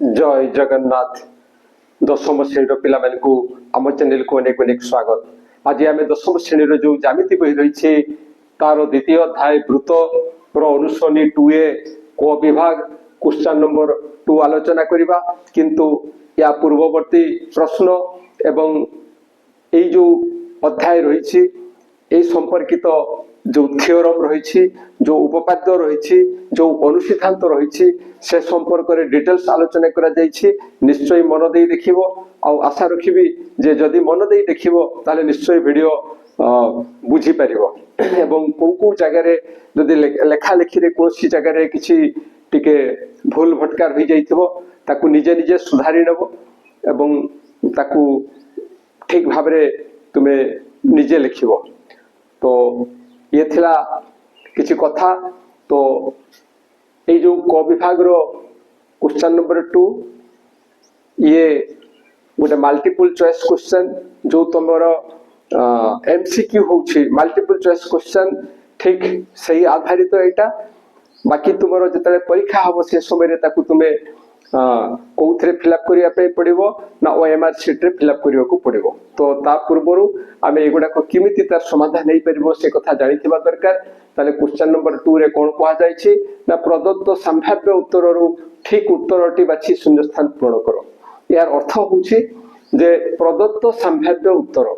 जय जगन्नाथ दशम श्रेणी पिला आम चैनल को अनेक अनेक स्वागत। आज आम दशम श्रेणी जो ज्यामिति बही रही तार द्वितीय अध्याय वृत्त अनुसरणी 2A क विभाग क्वेश्चन नंबर 2 आलोचना करवा। किंतु या पूर्ववर्ती प्रश्न एवं ये जो अध्याय रही संपर्कित जो थियोरम रही जो उपपाद्य रही जो अनुसिद्धांत रही से संपर्क में डिटेल्स आलोचना करा जायछि। निश्चय मन दे देखिबो आ आशा रखिबी जे जदि मन दे देखिबो ताले निश्चय वीडियो बुझी परिबो एवं को जगह रे जदि लेखा लेखी रे कोसी जगह रे किछि टिके भूल भटकार हो जाइथिबो ताकू निजे निजे सुधारी नेबो एवं ताकू ठीक भाव रे तुमे निजे लिखिबो। तो ये थिला किछि कथा। तो ये जो क विभाग रो क्वेश्चन नंबर 2 ये गोटे मल्टीपल चॉइस क्वेश्चन जो तुमर एमसीक्यू होछि मल्टीपल चॉइस क्वेश्चन ठीक सही आधारित एटा। बाकी तुमर जतले परीक्षा हबो से समय रे ताकू तुमे कोउथरे फिलअप करिया पे पड़िबो ना ओएमआर शीट रे फिलअप करियो को पड़िबो। तो ता पूर्वरु आमे एगुडा को किमिति तार समाधान नै परिबो से कथा जानिथिबा दरकार। ताले क्वेश्चन नंबर 2 रे कोन कहा जायछि ना प्रदत्त संभाव्य उत्तररु ठीक उत्तरटी बाछि शून्यस्थान पूर्ण करो। यार अर्थ होछि जे प्रदत्त संभाव्य उत्तर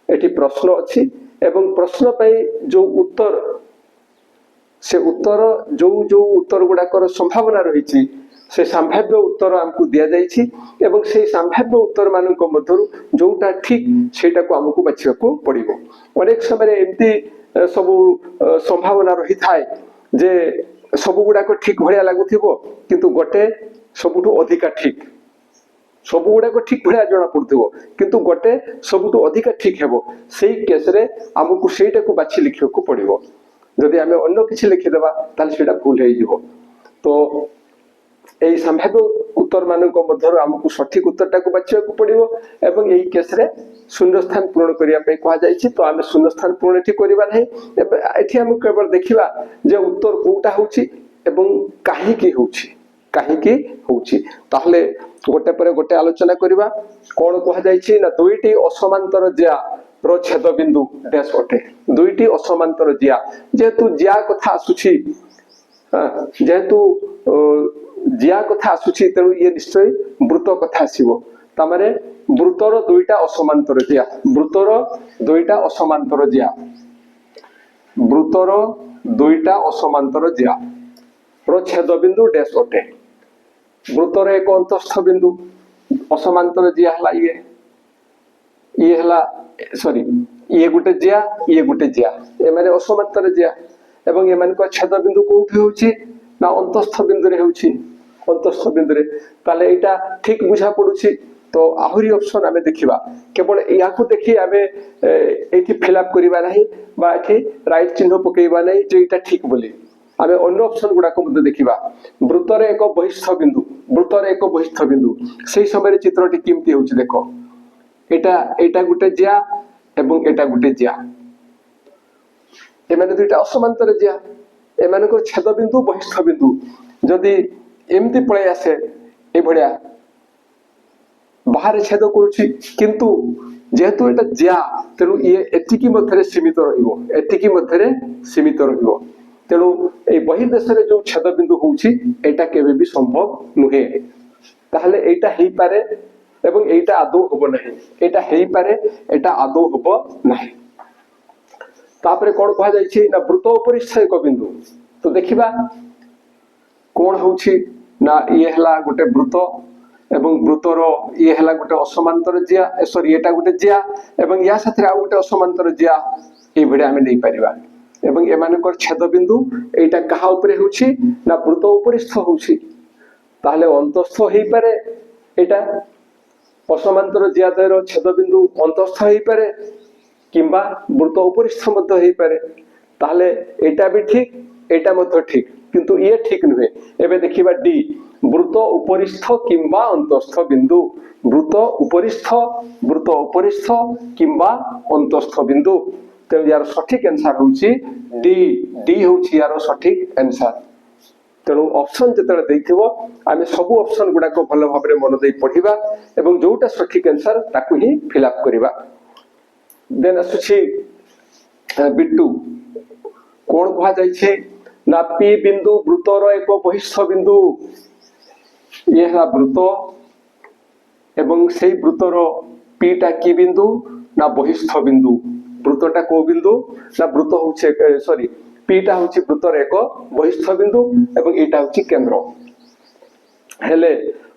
एठी प्रश्न अछि एवं प्रश्न पई जो उत्तर से उत्तर जो उत्तर गुडाकर संभावना रही से संभाव्य उत्तर आमको दिया जायछि एवं से संभाव्य उत्तर मानक मध्यरु जोटा ठीक सेटा को हमको बाछिया को पड़िबो। अनेक समय एमती सब संभावना रही थाए जे सब गुडाक ठीक भलिया लागुथिबो किंतु गोटे सबुठु अधिका ठीक सब गुडाक ठीक भलिया जणा पड़थिबो किंतु गोटे सबुठु अधिका ठीक हेबो। सेही केस रे हमको सेटा को बाछि लिखियो को पड़िबो। जदि आमे अन्य किछि लिखि देबा ताले सेटा भूल हे जिवो। तो एई संभाव्य उत्तर मानक मध्यरु हमको सठिक उत्तरटा को बाछिया को पड़िबो एवं एई केस रे शून्य स्थान पूर्ण करिया पे कहा जायछि। तो आमे शून्य स्थान पूर्ण एठी करिबा नै एठी हम केवल देखिबा जे उत्तर कोटा होछि एवं काहे की होछि ताहले गोटे पर गोटे आलोचना करिबा। कोन कहा जायछि ना दुईटी असमांतर ज्या रो छेद बिंदु डैश अटे। दुईटी असमांतर ज्या जेतु ज्या कथा आसुछि जेतु ज्या कथा आसुछि तेणु ये निश्चय वृत्त कथा आसीबो। तामारे वृत्तर दुईटा असमांतर ज्या वृत्तर दुईटा असमांतर ज्या वृत्तर दुईटा असमांतर ज्या रो छेद बिंदु डैश अटे। वृत्तर एक अंतस्थ बिंदु असमांतर ज्या हला ये हला सॉरी ये गुटे ज्या ए माने असमांतर ज्या एवं ए माने को छेद बिंदु कोठी होछि ना अंतस्थ बिंदु रे होछि अंतस्थ बिंदु रे ताले एटा ठीक बुझा पडुछि। तो आहुरी ऑप्शन आमे देखिबा केवल याकू देखि आमे एठी फिलअप करिबा नाही बा एठी राइट चिन्ह पकेइबा नाही जे एटा ठीक बोली आमे अन्य ऑप्शन गुडा को मते देखिबा। वृत्तर एक बहिस्थ बिंदु सेही समय रे चित्रटी किमती होछि देखो एटा गुटे ज्या एवं एटा गुटे ज्या ए माने दुईटा असमांतर ज्या ए माने को छेद बिंदु बहिस्थ बिंदु जदि एमती पळे आसे ए भडिया बाहर छेद करूछि किंतु जेहेतु एटा ज्या तेनु ये एतिकी मध्यरे सीमित रहिबो तेनु ए बहिर्देश रे जो छेद बिंदु होछि एटा केबे भी संभव नुहे। ताहले एटा हेई पारे एवं एटा आदौ होबो नाही एटा हेई पारे एटा आदौ होबो नाही। तापरे कोन कहा जायछि ना वृत्त उपरिस्थ एक बिंदु। तो देखिबा कोन होछि ना ये हला गोटे वृत्त एवं वृत्तर ये हला गोटे असमांतर ज्या सॉरी एटा गोटे ज्या एवं या साथे आ गोटे असमांतर ज्या ए भिडे आमे नै परिबा एवं ए मानकर छेद बिंदु एटा कहा ऊपर होछि ना वृत्त उपरिस्थ होछि। ताहले अंतस्थ हेई पारे एटा असमांतर ज्या देर छेद बिंदु अंतस्थ हेई पारे किंबा वृत्त उपरिस्थ मध्य हेई पारे। ताहले एटा भी ठीक एटा मध्य ठीक किंतु ये ठीक नुहे। एबे देखिबा डी वृत्त उपरिस्थ किंबा अंतस्थ बिंदु वृत्त उपरिस्थ किंबा अंतस्थ बिंदु। तो यार सठिक आंसर होछि डी होछि यार सठिक आंसर। तेणु ऑप्शन जेतले दैथिबो आमे सब ऑप्शन गुडा को भल भाबरे मन देई पढिबा एवं जोटा सठिक आंसर ताकू ही फिल अप करिबा। देन असुछि बिट्टू कोन कहा जाय छै ना पी बिंदु वृत्तर एक बहिष्ठ बिंदु ये है वृत्त एवं से वृत्तर पीटा की बिंदु ना बहिष्ठ बिंदु वृत्तटा को बिंदु ना वृत्त होचे सॉरी पीटा होची वृत्तर एक बहिष्ठ बिंदु एवं एटा होची केंद्र हेले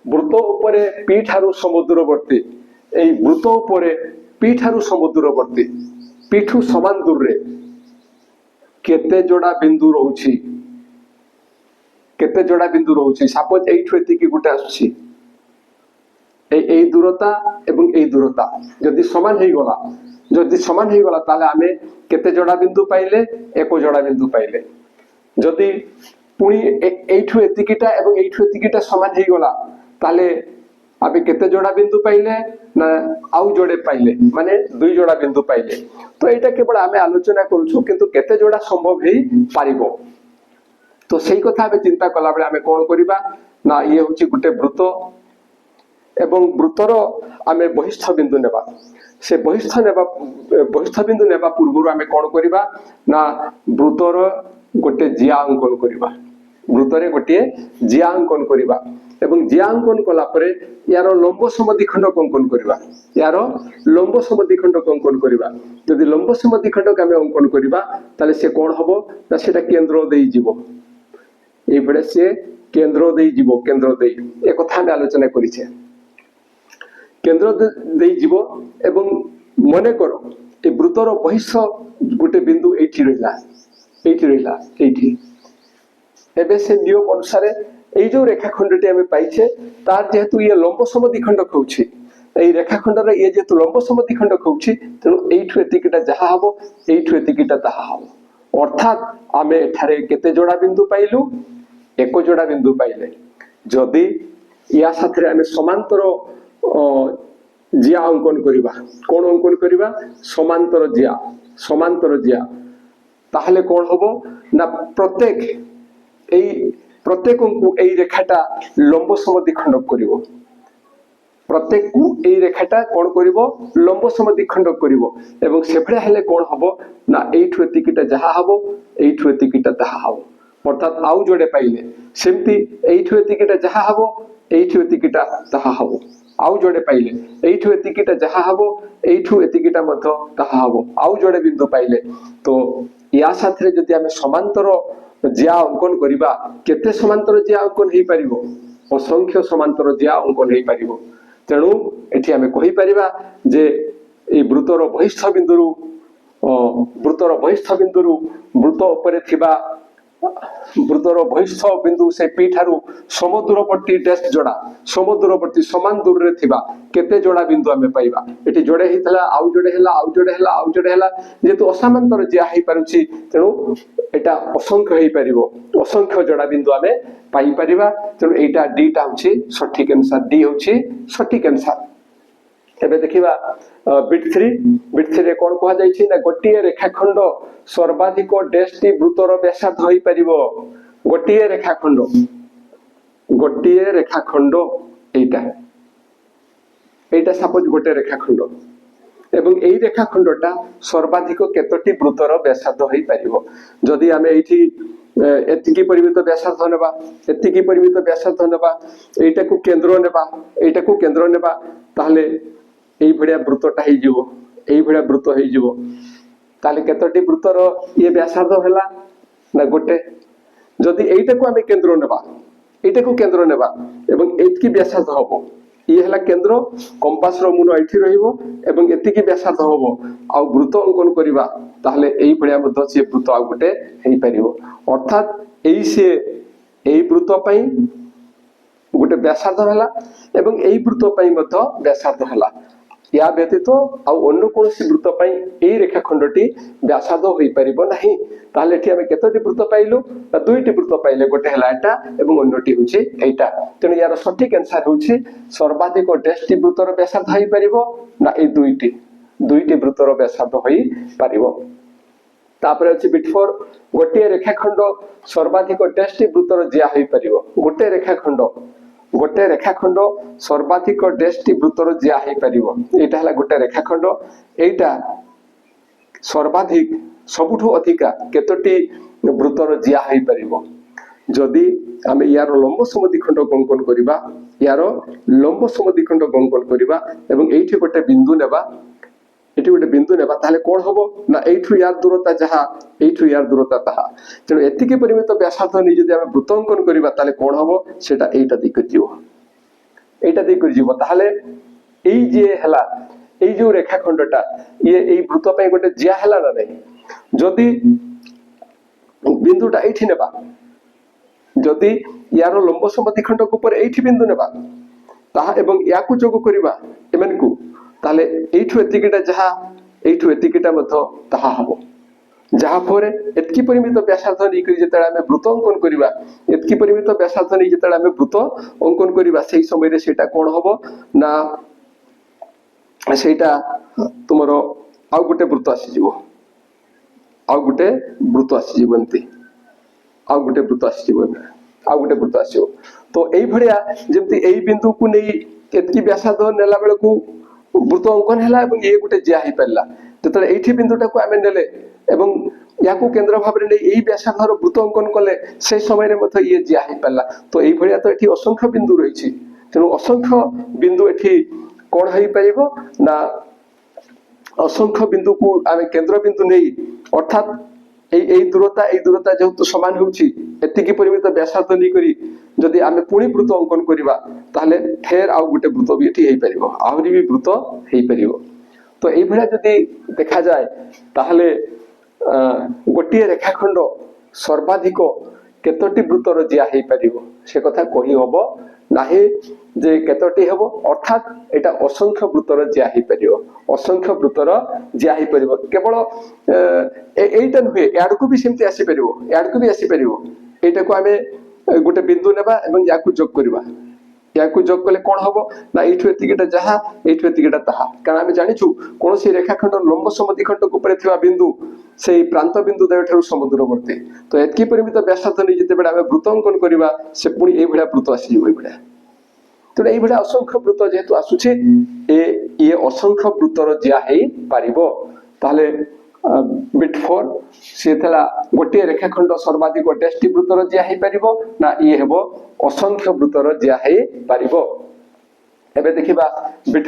वृत्त उपरे पी ठारू समुद्रवर्ती एई वृत्त उपरे पी ठारू समुद्रवर्ती पीठू समान दूर रे केते जोड़ा बिंदु रहउची केते जोड़ा बिंदु रहउची सपोज एठु एतिकी गुटे आछी एई दूरता एवं एई दूरता जदि समान हे गला ताले आमे केते जोड़ा बिंदु पाइले एको जोड़ा बिंदु पाइले जदि पुणी एठु एतिकीटा एवं एठु एतिकीटा समान हे गला ताले आबे केते जोड़ा बिंदु पाइले ना आउ जोड़े पाइले माने दुई जोड़ा बिंदु पाइले तो एटा केवल आमे आलोचना करूछु किंतु केते जोड़ा संभव हे पारिबो तो सेही कथा आमे चिंता कला बेले आमे कोन करिबा ना ये होची गुटे वृत्त एवं वृत्तर आमे बहिष्ठ बिंदु नेबा से बहिष्ठ बिंदु नेबा पूर्व आमे कोन करिबा ना वृत्तर गोटे जिया अंकन करिबा वृत्तरे गोटे जिया अंकन करिबा एवं जिया अंकन कला परे यार लंब समद्विखंड अंकन करिबा यार लंब समद्विखंड अंकन करिबा यदि लंब समद्विखंड के आमे अंकन करिबा ताले से कोन हबो ना सेटा केंद्र देई जिवो एई बडे से केंद्र देई जिवो केंद्र देई ए कथा आमे आलोचना करिछे केंद्र देई जीवो एवं मने करो ए वृत्तर बहिष्ठ गोटे बिंदु एठी रहिला एबे से नियम अनुसार ए जो रेखाखंडटी आमे पाइछे तार जेहेतु ये लंब समद्विखंड कहउछि ए रेखाखंड रे ये जेहेतु लंब समद्विखंड कहउछि तेनु एठु एतिकिटा जहा हबो एठु एतिकिटा ताहा हबो अर्थात आमे एठारे केते जोड़ा बिंदु पाइलु एको जोड़ा बिंदु पाइले जदि या साथरे आमे समांतर जिया अंकन करिबा कोन अंकन करिबा समांतर जिया ताहले कोन हबो ना प्रत्येक को एई रेखाटा लंब समद्विखंड करिवो प्रत्येक को एई रेखाटा कोन करिवो लंब समद्विखंड करिवो एवं सेफळे हेले कोन हबो ना एठु एतिकिटा जहा हबो एठु एतिकिटा ताहा हबो अर्थात आउ जोड़े पाइले सेमती एठु एतिकिटा जहा हबो एठु एतिकिटा ताहा हबो आउ जोड़े पाइले एठु एतिकिटा जहा हबो एठु एतिकिटा मध्य ताहा हबो आउ जोड़े बिंदु पाइले तो या साथरे जदि आमे समांतर जिया अंकन करिबा केते समांतर जिया अंकन हेई परिबो असंख्य समांतर जिया अंकन हेई परिबो तेणु एठी आमे कहि परिबा जे ए वृत्तर बहिष्ठ बिंदुरु वृत्त उपरे थिबा वृत्तर बहिष्ठ बिंदु से पी ठारू समदूरवर्ती डैश जोड़ा समदूरवर्ती समान दूर रे थिबा केते जोड़ा बिंदु आमे पाइबा एठी जोड़े हितला आउ जोड़े हैला जेतु असामांतर जिया हेई पारुछि तेणु एटा असंख्य हेई परिबो असंख्य जोड़ा बिंदु आमे पाई परिबा तेणु एटा डी टा होछि सठिक आंसर डी होछि सठिक आंसर एबे देखिबा बिट 3 रे कोन कहा जाय छै ना गोटिए रेखाखंड सर्वाधिक डैश टी वृत्तर व्यासार्ध होई परिबो गोटिए रेखाखंड एटा सपोज गोटे रेखाखंड एवं एई रेखाखंडटा सर्वाधिक केतोटी वृत्तर व्यासार्ध होई परिबो जदि आमे एठी एतिकी परिमित व्यासार्ध नेबा एतिकी परिमित व्यासार्ध नेबा एटा को केंद्र नेबा ताहले एई भडिया वृत्तटा हेई जिवो एई भडिया वृत्त हेई जिवो ताले केतोटी वृत्तर ये व्यासार्ध हैला ना गोटे जदि एटा को आमे केंद्र नेबा एवं एतकी व्यासार्ध हबो ये हैला केंद्र कंपास रो मुन एठी रहिबो एवं एतिकी व्यासार्ध हबो आ वृत्त अंकन करिबा ताहले एई भडिया मध्य से वृत्त आ गोटे हेई परिबो अर्थात एई वृत्त पई गोटे व्यासार्ध हैला एवं एई वृत्त पई मध्य व्यासार्ध हैला या व्यतीत अन्य कौन वृत्त पाई एई रेखाखंडटी व्यासार्ध होई परिबो नाही ताले एठी आमे केतोटी वृत्त पाइलु दुईटी वृत्त पाइले गोटे हला एटा एवं अन्यटी होछि एटा तेनु यार सठिक आंसर होछि सर्वाधिक डैशटी वृत्तर व्यासार्ध होई परिबो ना ए दुईटी वृत्तर व्यासार्ध होई परिबो तापर अछि बिट 4 गोटे रेखाखंड सर्वाधिक डेस्टी वृत्तर जिया होई परिबो गोटे रेखाखंड सर्वाधिक डेस्टी वृत्तर जिया होई परिबो एटा हला गोटे रेखाखंड एटा सर्वाधिक सबुठु अधिका केतोटी वृत्तर जिया होई परिबो जदि आमे यार लंब समद्विखंड अंकन करिबा यार लंब समद्विखंड अंकन करिबा एवं एठी गोटे बिंदु नेबा ताले कोन हबो ना एठु यार दूरता जहा एठु यार दूरता ताहा तेणु एतिके परिमित व्यासार्ध नै जदि आमे वृत्त अंकन करिबा ताले कोन हबो सेटा एटा दै कर जीवो ताले एई जे हला एई जो रेखाखंडटा ये एई वृत्त पय गोटे जिया हला ना नै जदि बिंदुटा एठी नेबा जदि यार लंब समद्विखंड ऊपर एठी बिंदु नेबा ताहा एवं याकु जोग करिबा एमनकु ताले एठु एतिकिटा जहा एठु एतिकिटा मथो ताहा हबो जहा फरे एतकी परिमित व्यासार्ध नै करी जेतडा हमें वृत्त अंकन करिबा एतकी परिमित व्यासार्ध नै जेतडा हमें वृत्त अंकन करिबा सेही समय रे सेटा कोन हबो ना सेटा तुमरो आ गुटे वृत्त आसी जीवो आ गुटे वृत्त आसी जीवंती आ गुटे वृत्त आसी जीवो आ गुटे वृत्त आसीओ तो एई भड़िया जेमति एई बिंदु को नै एतकी व्यासार्ध नेला बेले को वृत्त अंकन हैला एवं ये गुटे जिया ही परला जतले एठी बिंदुटा को आमे नेले एवं याकू केंद्र भाबरे नै एई व्यासार्धर वृत्त अंकन कले से समय रे मथ ये जिया ही परला तो एई भड़िया तो एठी असंख्य बिंदु रहिछि तेनु असंख्य बिंदु एठी कोन होई परिबो ना असंख्य बिंदु को आमे केंद्र बिंदु नै अर्थात एई दूरता जेहेतु समान होउछि एतिकी परिमित व्यासार्ध नै करी जदि आमे पुणी वृत्त अंकन करिबा ताहले फेर आ गुटे वृत्त भी एठी हेई परिबो आहुरी भी वृत्त हेई परिबो तो एई भला जदि देखा जाय ताहले गोटे रेखाखंड सर्वाधिक केतोटी वृत्तर जिया हेई परिबो से कथा कहि हबो नाही जे केतोटी हेबो अर्थात एटा असंख्य वृत्तर जिया हेई परिबो असंख्य वृत्तर जिया हेई परिबो केवल एटा नहे याडकु भी सेमति आसी परिबो याडकु भी आसी परिबो एटा को आमे गोटे बिंदु नेबा एवं याकु जोग करबा याकु जोग कले कोन हबो ना एठु एतिकिटा जहा एठु एतिकिटा ताहा कारण आमे जानिछु कोनोसी रेखाखंड लंब समद्विखंड ऊपर थिबा बिंदु सेही प्रांत बिंदु देठारु समुद्रवर्ती तो एतकी परिमित व्यासार्ध नै जते बेडा आमे वृत्त अंकन करबा से पुणी एई भडा वृत्त आसी जइबो एई भडा तो एई भडा असंख्य वृत्त जेहेतु आसुछि ये असंख्य वृत्तर जिया हेई पारिबो ताले बिट 4 सेथला गोटे रेखाखंड सर्वाधिक डेस्टी वृत्तर जिया हेई पारिबो ना ये हेबो असंख्य वृत्तर जिया हेई पारिबो एबे देखिबा बिट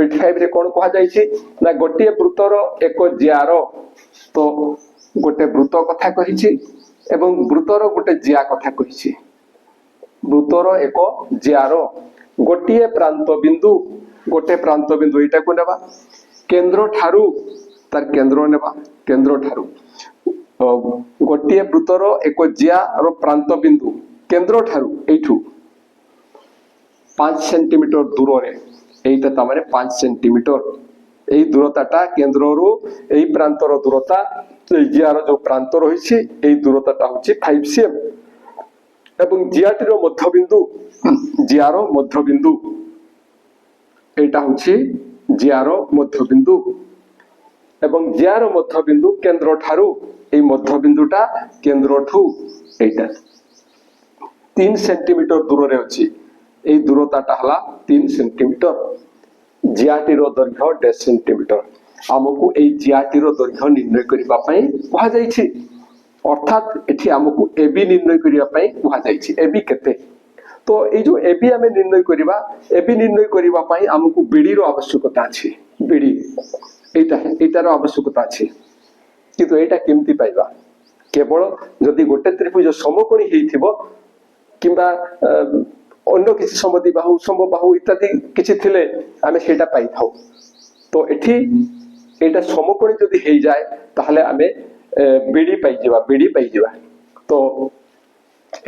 5 रे कोन कहा जायछि ना गोटे वृत्तर एक जियार तो गोटे वृत्त कथा कहिछि एवं वृत्तर गोटे जिया कथा कहिछि वृत्तर एक जियार गोटे प्रांत बिंदु एटा को नेबा केंद्र ठारू तार केंद्र नेबा केंद्र ठारू गोटे वृत्तर एक जिया रो प्रांत बिंदु केंद्र ठारू एठू 5 सेंटीमीटर दूर रे एटा तमारे 5 सेंटीमीटर एई दूरताटा केंद्र रो एई प्रांतर दूरता एई जियार जो प्रांत रहिछि एई दूरताटा होछि 5 cm एवं जियाटी रो मध्य बिंदु एटा होछि जियार मध्य बिंदु एवं जियार मध्य बिंदु केंद्र ठारू एई मध्य बिंदुटा केंद्र ठू एटा 3 सेंटीमीटर दूर रे अछि एई दूरताटा हला 3 सेंटीमीटर जियाटी रो दैर्घ्य 1.5 सेंटीमीटर हमकु एई जियाटी रो दैर्घ्य निर्णय करिबा पई कहा जायछि अर्थात एठी हमकु एबी निर्णय करिबा पई कहा जायछि एबी केते तो ए जो एबी हमें निर्णय करिबा पई हमकु बीडी रो आवश्यकता अछि बीडी एटार आवश्यकता अछि किंतु एटा केमति पाइबा केवल जदि गोटे त्रिभुज समकोणी हेइथिबो किंबा अन्य किसी समबाहु इत्यादि किछि थिले आमे सेटा पाइ थाउ तो एठी एटा समकोणी जदि हेइ जाय ताहले आमे बीडी पाइ जिबा तो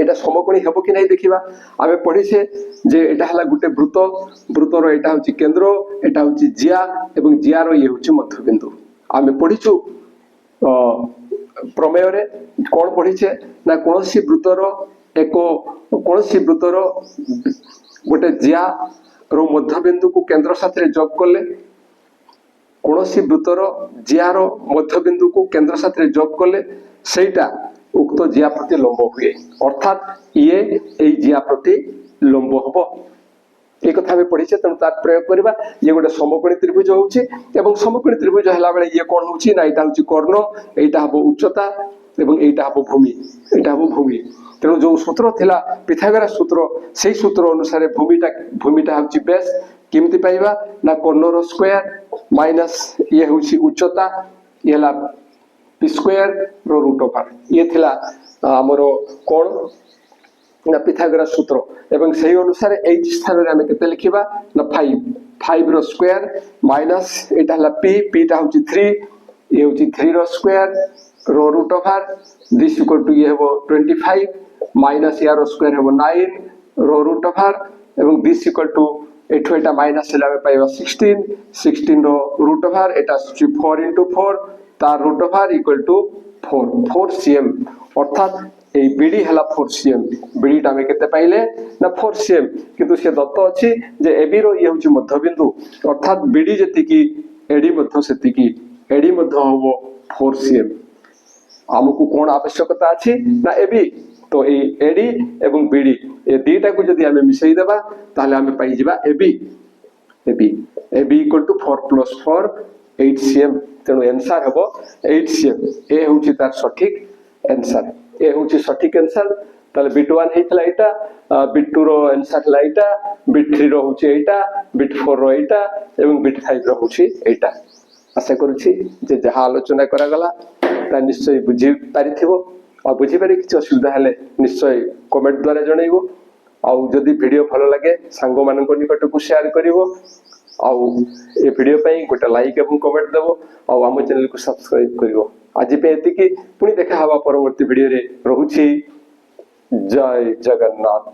एटा समकोणी हेबो कि नै देखिबा आमे पढिसे जे एटा हला गुटे वृत्तर एटा होची केंद्र एटा होची जिया एवं जिया रो ये होची मध्यबिंदु आमे पढिछु प्रमेय रे कोन पढिछे ना कोनोसी वृत्तर गोटे जिया रो मध्यबिंदु को केंद्र साथ रे जोग करले କୌଣସି ବୃତ୍ତର ଜିଆର ମଧ୍ୟବିନ୍ଦୁକୁ କେନ୍ଦ୍ର ସାଥିରେ ଯୋଗ କଲେ ସେଇଟା ଉକ୍ତ ଜିଆ ପ୍ରତି ଲମ୍ବ ହୁଏ, ଅର୍ଥାତ୍ ଇଏ ଏଇ ଜିଆ ପ୍ରତି ଲମ୍ବ ହବ। এই কথা আমি পড়িছে, তেমন তার প্রয়োগ করা। ইয়ে গোটে সমকোণী ত্রিভুজ হচ্ছে এবং সমকোণী ত্রিভুজ হলা বেলে ইয়ে কোণ হচ্ছে না, এটা হচ্ছে কর্ণ, এইটা হব উচ্চতা এবং এইটা হব ভূমি, এইটা হব ভূমি। তেমন যে সূত্র লা পিথাগোরাস সূত্র, সেই সূত্র অনুসারে ভূমিটা হচ্ছে বেশ। কেমতি পাইবা না কর্ণর স্কোয়ার মাইনাস ইয়ে হচ্ছে উচ্চতা, ইয়ে হলা পি স্কোয়ার র রুট ওভার। ইয়ে লা আমার কোণ না পিথাগোরাস সূত্র এবং সেই অনুসারে এইচ স্থানে আমি কেতে লিখিবা না 5 5 র স্কয়ার মাইনাস এটা হলা পি, পিটা হচ্ছে 3, এ হচ্ছে 3 র স্কয়ার র root over this equal to ইয়ে হবো 25 মাইনাস ইয়ার স্কয়ার হবো 9 র রুট ওভার এবং দিস ইকুয়াল টু এঠু এটা মাইনাস হলে আমি পাইবা 16 র রুট ওভার, এটা হচ্ছে 4 ইনটু 4 তার root over equal to 4 cm. অর্থাৎ এই বিডি হেলা 4 সিএম। বিডিটা আমি কেতে পাইলে না 4 সিএম, কিন্তু সে দত্ত আছে যে এবি র ইয়ে হচ্ছে মধ্যবিন্দু, অর্থাৎ বিডি যেতিকি এডি মধ্য সেতিকি, এডি মধ্য হবো 4 সিএম। আমকু কোন আবশ্যকতা আছে না এবি, তো এই এডি এবং বিডি এই দুইটাকে যদি আমি মিশাই দেবা তাহলে আমি পাই যাবা AB. AB equal to 4 plus 4 8 cm. তেণু आंसर হবো 8 সিএম। এ হচ্ছে তার সঠিক आंसर। এ হচ্ছে সঠিক आंसर। তাহলে বিট 1 হেইতলা এটা, বিট 2 র आंसर হলা এটা, বিট 3 র হচ্ছে এইটা, বিট 4 র এইটা এবং বিট 5 র হচ্ছে এইটা। আশা করছি যে যাহা আলোচনা করা গলা তা নিশ্চয় বুঝি পারিথিব। আর বুঝি পারি কিছু অসুবিধা হলে নিশ্চয় কমেন্ট দ্বারা জଣାইব। আর যদি ভিডিও ভালো লাগে সাঙ্গ মানক নিকটকু শেয়ার করিব। ଆଉ ଏ ଭିଡିଓ ପାଇଁ ଗୋଟେ ଲାଇକ୍ ଏବଂ କମେଣ୍ଟ ଦେବ ଆଉ ଆମ ଚ୍ୟାନେଲକୁ ସବସ୍କ୍ରାଇବ କରିବ। ଆଜି ପାଇଁ ଏତିକି, ପୁଣି ଦେଖା ହବା ପରବର୍ତ୍ତୀ ଭିଡିଓରେ। ରହୁଛି ଜୟ ଜଗନ୍ନାଥ।